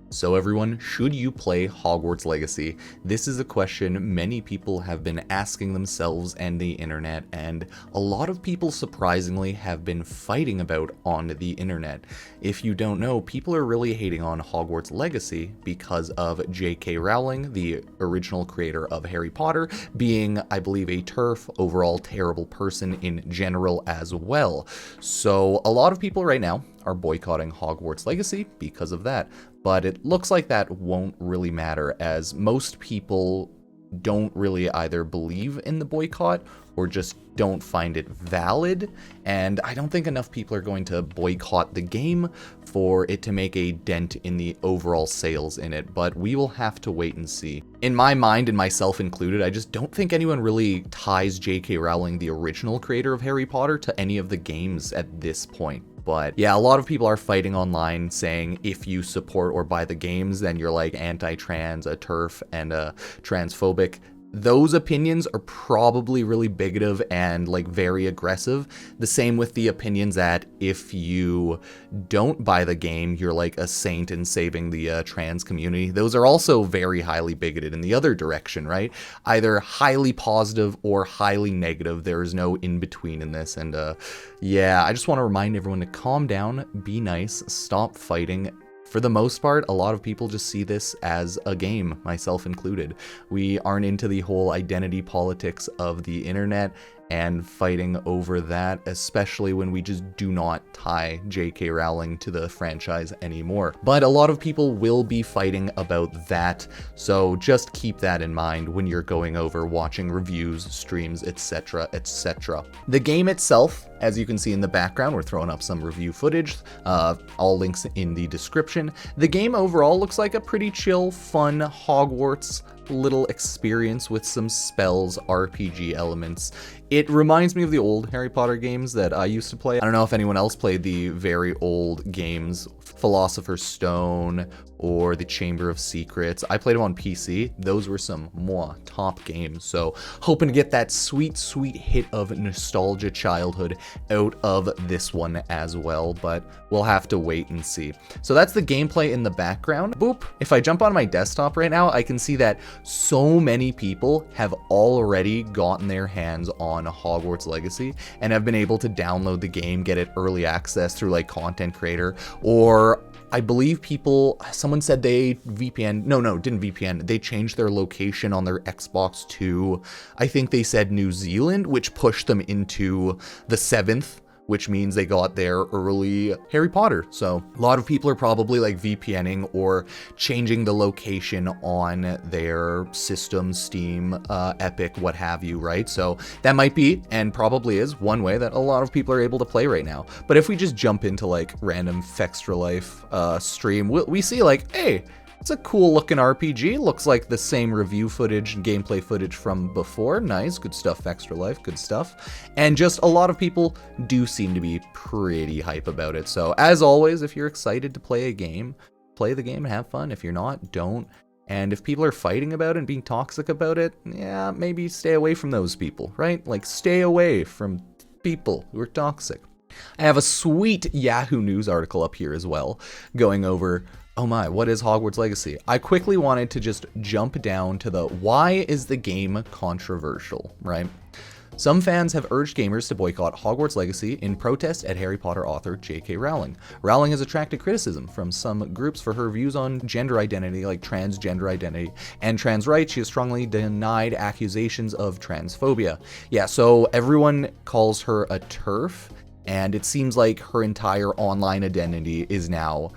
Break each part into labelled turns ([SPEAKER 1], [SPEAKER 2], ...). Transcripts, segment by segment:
[SPEAKER 1] So everyone, should you play Hogwarts Legacy? This is a question many people have been asking themselves and the internet, and a lot of people surprisingly have been fighting about on the internet. If you don't know, people are really hating on Hogwarts Legacy because of J.K. Rowling, the original creator of Harry Potter, being, I believe, a TERF, overall terrible person in general as well. So a lot of people right now are boycotting Hogwarts Legacy because of that. But it looks like that won't really matter, as most people don't really either believe in the boycott or just don't find it valid, and I don't think enough people are going to boycott the game for it to make a dent in the overall sales in it, but we will have to wait and see. In my mind, and myself included, I just don't think anyone really ties J.K. Rowling, the original creator of Harry Potter, to any of the games at this point. But yeah, a lot of people are fighting online saying if you support or buy the games, then you're like anti-trans, a TERF, and a transphobic. Those opinions are probably really bigoted and like very aggressive. The same with the opinions that if you don't buy the game, you're like a saint in saving the trans community. Those are also very highly bigoted in the other direction, right? Either highly positive or highly negative. There is no in between in this. And yeah, I just want to remind everyone to calm down, be nice, stop fighting. For the most part, a lot of people just see this as a game, myself included. We aren't into the whole identity politics of the internet and fighting over that, especially when we just do not tie J.K. Rowling to the franchise anymore. But a lot of people will be fighting about that, so just keep that in mind when you're going over watching reviews, streams, etc., etc. The game itself, as you can see in the background, we're throwing up some review footage, all links in the description. The game overall looks like a pretty chill, fun Hogwarts little experience with some spells, RPG elements. It reminds me of the old Harry Potter games that I used to play. I don't know if anyone else played the very old games, Philosopher's Stone or the Chamber of Secrets. I played them on PC. Those were some top games. So hoping to get that sweet, sweet hit of nostalgia childhood out of this one as well, but we'll have to wait and see. So that's the gameplay in the background. Boop. If I jump on my desktop right now, I can see that so many people have already gotten their hands on Hogwarts Legacy and have been able to download the game, get it early access through like content creator, or I believe someone said they didn't VPN. They changed their location on their Xbox to, I think they said New Zealand, which pushed them into the 7th, which means they got their early Harry Potter. So a lot of people are probably like VPNing or changing the location on their system, Steam, Epic, what have you, right? So that might be, and probably is, one way that a lot of people are able to play right now. But if we just jump into like random Fextra Life stream, we see like, hey, it's a cool looking RPG. Looks like the same review footage and gameplay footage from before. Nice, good stuff, Extra Life, good stuff. And just a lot of people do seem to be pretty hype about it. So as always, if you're excited to play a game, play the game and have fun. If you're not, don't. And if people are fighting about it and being toxic about it, yeah, maybe stay away from those people, right? Like stay away from people who are toxic. I have a sweet Yahoo News article up here as well, going over, oh my, what is Hogwarts Legacy? I quickly wanted to just jump down to the why is the game controversial, right? Some fans have urged gamers to boycott Hogwarts Legacy in protest at Harry Potter author J.K. Rowling. Rowling has attracted criticism from some groups for her views on gender identity, like transgender identity, and trans rights. She has strongly denied accusations of transphobia. Yeah, so everyone calls her a TERF, and it seems like her entire online identity is now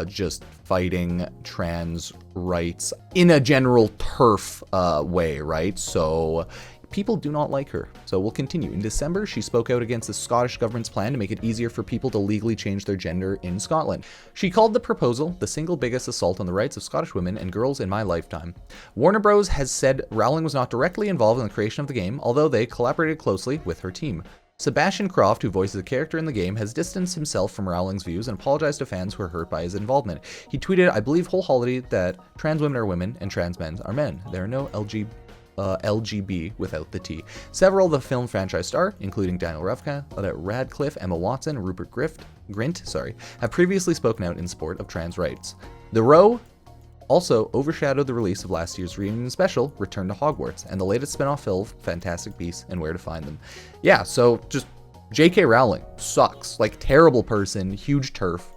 [SPEAKER 1] just fighting trans rights in a general TERF way, right? So people do not like her. So we'll continue. In December, she spoke out against the Scottish government's plan to make it easier for people to legally change their gender in Scotland. She called the proposal the single biggest assault on the rights of Scottish women and girls in my lifetime. Warner Bros. Has said Rowling was not directly involved in the creation of the game, although they collaborated closely with her team. Sebastian Croft, who voices a character in the game, has distanced himself from Rowling's views and apologized to fans who are hurt by his involvement. He tweeted, "I believe wholeheartedly that trans women are women and trans men are men. There are no LGB without the T." Several of the film franchise star, including Daniel Radcliffe, Emma Watson, Rupert Grint, have previously spoken out in support of trans rights. The row also overshadowed the release of last year's reunion special, Return to Hogwarts, and the latest spin-off film, Fantastic Beasts and Where to Find Them. Yeah, so just J.K. Rowling sucks. Like, terrible person, huge turf.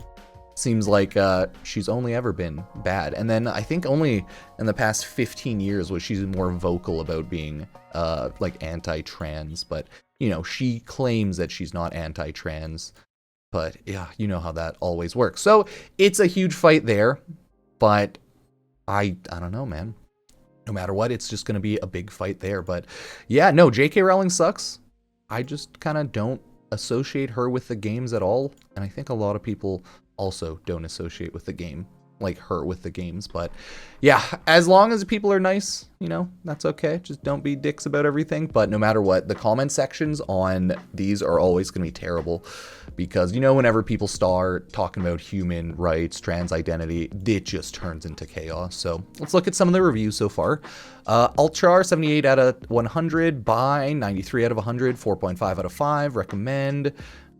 [SPEAKER 1] Seems like she's only ever been bad. And then I think only in the past 15 years was she's more vocal about being like anti-trans. But, you know, she claims that she's not anti-trans. But yeah, you know how that always works. So it's a huge fight there. But I don't know, man. No matter what, it's just going to be a big fight there. But yeah, no, J.K. Rowling sucks. I just kind of don't associate her with the games at all. And I think a lot of people also don't associate with the game, like her with the games. But yeah, as long as people are nice, you know, that's okay. Just don't be dicks about everything. But no matter what, the comment sections on these are always going to be terrible because, you know, whenever people start talking about human rights, trans identity, it just turns into chaos. So let's look at some of the reviews so far. Ultra 78 out of 100, buy 93 out of 100, 4.5 out of 5, recommend.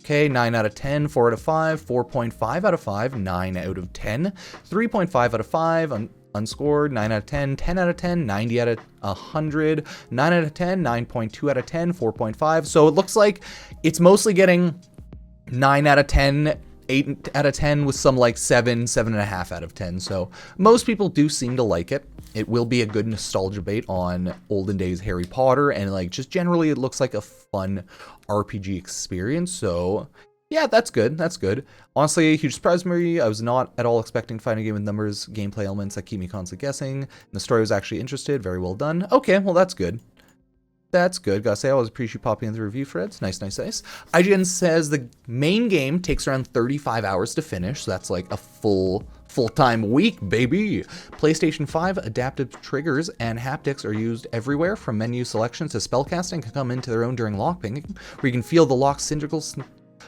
[SPEAKER 1] Okay, 9 out of 10, 4 out of 5, 4.5 out of 5, 9 out of 10, 3.5 out of 5, unscored, 9 out of 10, 10 out of 10, 90 out of 100, 9 out of 10, 9.2 out of 10, 4.5. So it looks like it's mostly getting 9 out of 10, 8 out of 10 with some like 7, 7.5 out of 10. So most people do seem to like it. It will be a good nostalgia bait on olden days Harry Potter, and like just generally it looks like a fun RPG experience. So yeah, that's good. That's good. Honestly, a huge surprise for me. I was not at all expecting to find a game with numbers, gameplay elements that keep me constantly guessing. And the story was actually interested. Very well done. Okay, well that's good. That's good. Gotta say, I always appreciate you popping in the review, Freds. Nice, nice, nice. IGN says the main game takes around 35 hours to finish, so that's like a full-time week, baby. PlayStation 5 adaptive triggers and haptics are used everywhere, from menu selections to spellcasting can come into their own during lockpicking, where you can feel the lock cylindricals.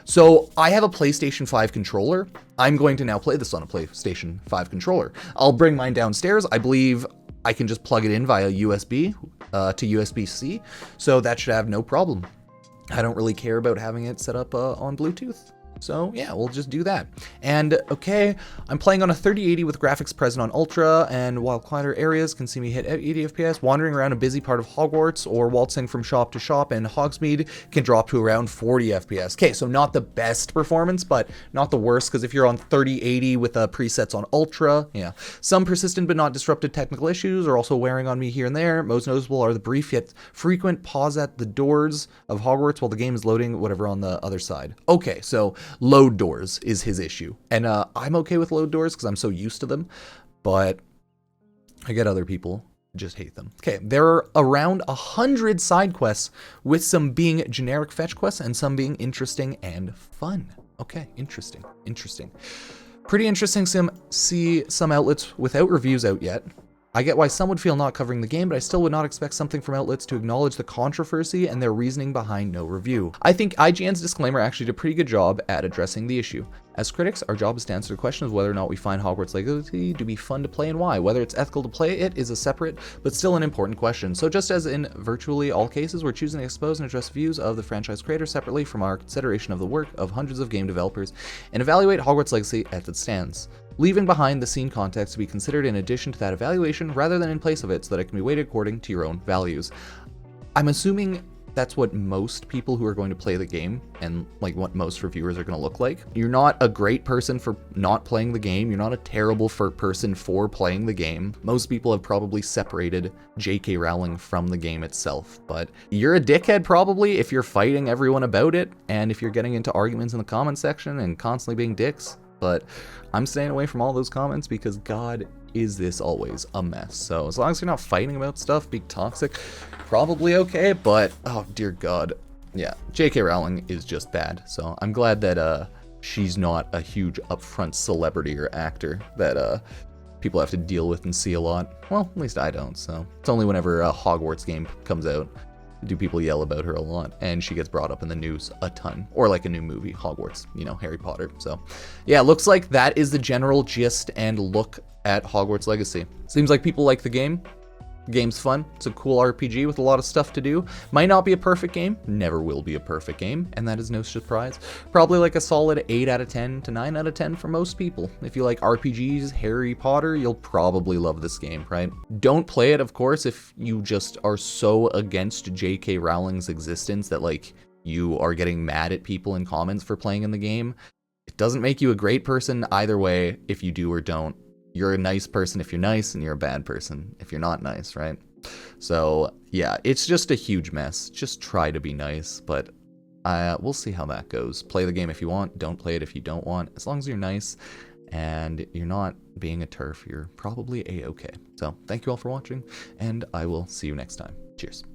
[SPEAKER 1] So I have a PlayStation 5 controller. I'm going to now play this on a PlayStation 5 controller. I'll bring mine downstairs. I believe I can just plug it in via USB to USB-C, so that should have no problem. I don't really care about having it set up on Bluetooth. So yeah, we'll just do that. And okay, I'm playing on a 3080 with graphics present on Ultra, and while quieter areas can see me hit 80 FPS, wandering around a busy part of Hogwarts or waltzing from shop to shop in Hogsmeade can drop to around 40 FPS. Okay, so not the best performance, but not the worst, because if you're on 3080 with presets on Ultra, yeah. Some persistent but not disrupted technical issues are also wearing on me here and there. Most noticeable are the brief yet frequent pause at the doors of Hogwarts while the game is loading whatever on the other side. Okay, so load doors is his issue. And I'm okay with load doors because I'm so used to them, but I get other people just hate them. Okay, there are around 100 side quests, with some being generic fetch quests and some being interesting and fun. Okay, interesting. Pretty interesting to see some outlets without reviews out yet. I get why some would feel not covering the game, but I still would not expect something from outlets to acknowledge the controversy and their reasoning behind no review. I think IGN's disclaimer actually did a pretty good job at addressing the issue. As critics, our job is to answer the question of whether or not we find Hogwarts Legacy to be fun to play and why. Whether it's ethical to play it is a separate, but still an important question. So just as in virtually all cases, we're choosing to expose and address views of the franchise creator separately from our consideration of the work of hundreds of game developers, and evaluate Hogwarts Legacy as it stands, leaving behind the scene context to be considered in addition to that evaluation rather than in place of it, so that it can be weighted according to your own values. I'm assuming that's what most people who are going to play the game, and like what most reviewers are going to look like. You're not a great person for not playing the game. You're not a terrible person for playing the game. Most people have probably separated J.K. Rowling from the game itself, but you're a dickhead probably if you're fighting everyone about it, and if you're getting into arguments in the comment section and constantly being dicks. But I'm staying away from all those comments because God, is this always a mess. So as long as you're not fighting about stuff, being toxic, probably okay. But oh dear God, yeah, J.K. Rowling is just bad. So I'm glad that she's not a huge upfront celebrity or actor that people have to deal with and see a lot. Well, at least I don't. So it's only whenever a Hogwarts game comes out do people yell about her a lot, and she gets brought up in the news a ton, or like a new movie, Hogwarts, you know, Harry Potter. So yeah, looks like that is the general gist and look at Hogwarts Legacy. Seems like people like the game. Game's fun. It's a cool RPG with a lot of stuff to do. Might not be a perfect game. Never will be a perfect game, and that is no surprise. Probably like a solid 8 out of 10 to 9 out of 10 for most people. If you like RPGs, Harry Potter, you'll probably love this game, right? Don't play it, of course, if you just are so against J.K. Rowling's existence that, like, you are getting mad at people in comments for playing in the game. It doesn't make you a great person either way if you do or don't. You're a nice person if you're nice, and you're a bad person if you're not nice, right? So, yeah, it's just a huge mess. Just try to be nice, but we'll see how that goes. Play the game if you want, don't play it if you don't want. As long as you're nice and you're not being a turf, you're probably A-okay. So, thank you all for watching, and I will see you next time. Cheers.